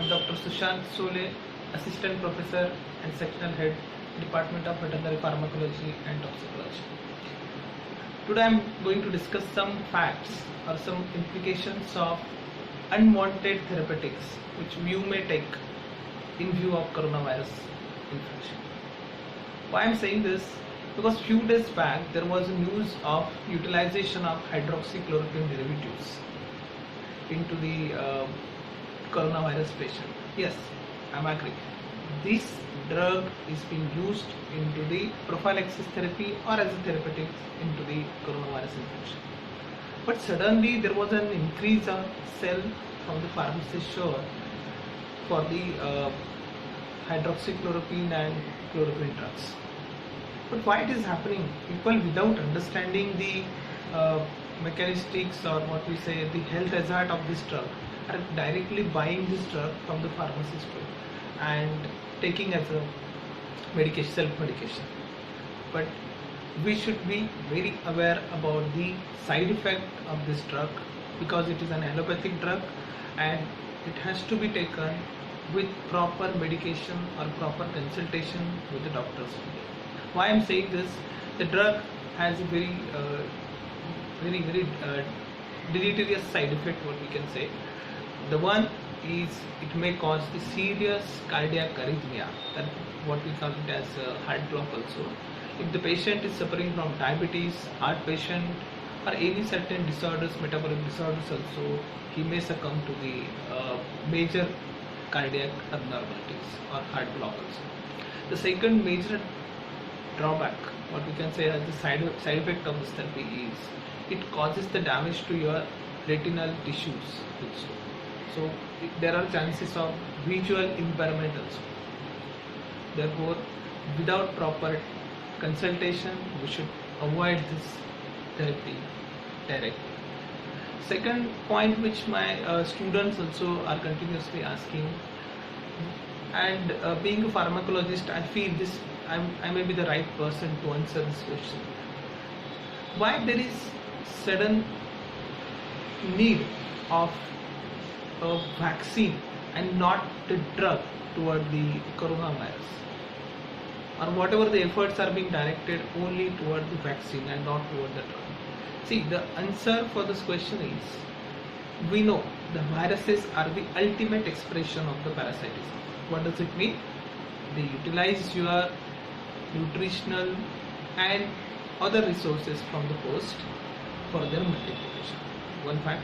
I'm Dr. Sushant Sole, Assistant Professor and Sectional Head, Department of Veterinary Pharmacology and Toxicology. Today I'm going to discuss some facts or some implications of unwanted therapeutics which you may take in view of coronavirus infection. Why I'm saying this? Because few days back there was news of utilization of hydroxychloroquine derivatives into the coronavirus patient. Yes, I'm agree. This drug is being used into the prophylaxis therapy or as a therapeutic into the coronavirus infection. But suddenly there was an increase of sale from the pharmacist shop for the hydroxychloroquine and chloroquine drugs. But why it is happening? People without understanding the mechanistics or what we say the health hazard of this drug are directly buying this drug from the pharmacist and taking as a medication, self-medication. But we should be very aware about the side effect of this drug because it is an allopathic drug and it has to be taken with proper medication or proper consultation with the doctors. Why I am saying this? The drug has a very deleterious side effect, what we can say. The one is it may cause the serious cardiac arrhythmia, that what we call it as heart block also. If the patient is suffering from diabetes, heart patient or any certain disorders, metabolic disorders also, he may succumb to the major cardiac abnormalities or heart block also. The second major drawback, what we can say as the side effect of this therapy is it causes the damage to your retinal tissues also. So there are chances of visual impairment also. Therefore, without proper consultation, we should avoid this therapy directly. Second point which my students also are continuously asking, and being a pharmacologist, I feel this I may be the right person to answer this question. Why there is sudden need of a vaccine and not the drug toward the coronavirus, or whatever the efforts are being directed only toward the vaccine and not toward the drug? See, the answer for this question is, we know the viruses are the ultimate expression of the parasitism. What does it mean? They utilize your nutritional and other resources from the host for their multiplication. One fact.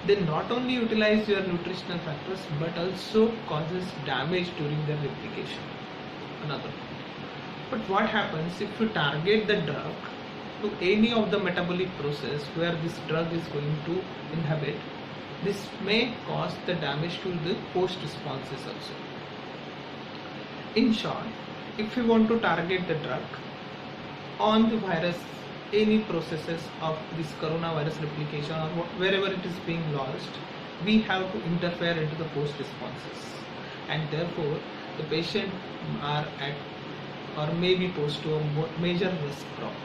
They not only utilize your nutritional factors but also causes damage during their replication. Another. But what happens if you target the drug to any of the metabolic process where this drug is going to inhabit? This may cause the damage to the host responses also. In short, if you want to target the drug on the virus, any processes of this coronavirus replication or wherever it is being lodged, we have to interfere into the host responses, and therefore the patient are at or may be posed to a major risk problem.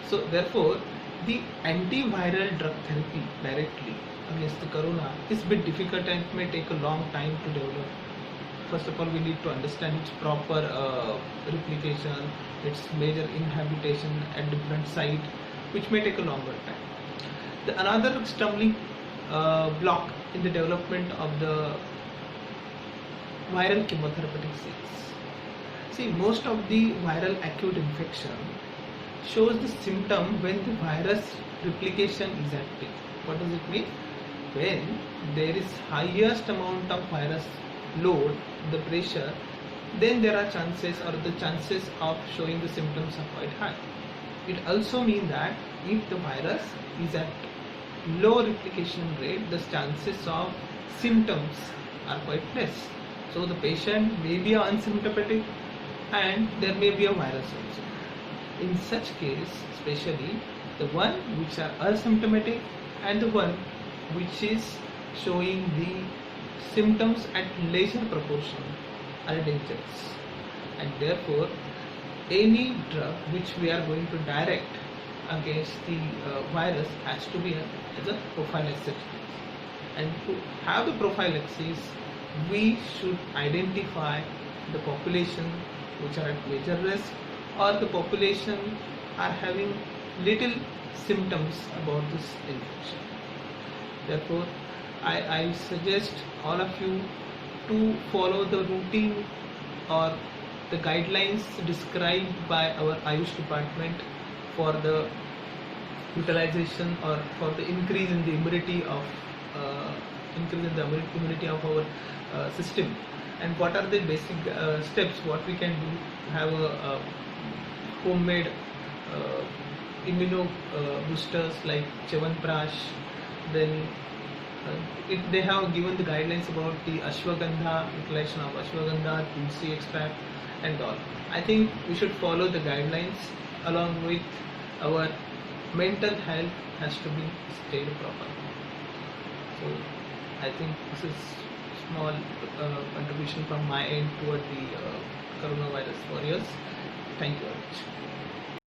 So therefore, the antiviral drug therapy directly against the corona is a bit difficult and it may take a long time to develop. First of all, we need to understand its proper replication, its major inhabitation at different sites, which may take a longer time. Another stumbling block in the development of the viral chemotherapeutics is, see, most of the viral acute infection shows the symptom when the virus replication is active. What does it mean? When there is highest amount of virus load, the pressure, then there are chances or the chances of showing the symptoms are quite high. It also means that if the virus is at low replication rate, the chances of symptoms are quite less. So the patient may be asymptomatic and there may be a virus also. In such case, especially the one which are asymptomatic and the one which is showing the symptoms at lesser proportion are dangerous, and therefore any drug which we are going to direct against the virus has to be as a prophylaxis, And to have the prophylaxis, we should identify the population which are at major risk, or the population are having little symptoms about this infection. Therefore, I suggest all of you to follow the routine or the guidelines described by our Ayush department for the utilization or for the increase in the immunity of our system. And what are the basic steps what we can do? Have a homemade immuno boosters like Chyawanprash. Then they have given the guidelines about the ashwagandha, utilization of ashwagandha, tulsi extract and all. I think we should follow the guidelines. Along with our mental health has to be stayed properly. So I think this is small contribution from my end toward the coronavirus warriors. Thank you very much.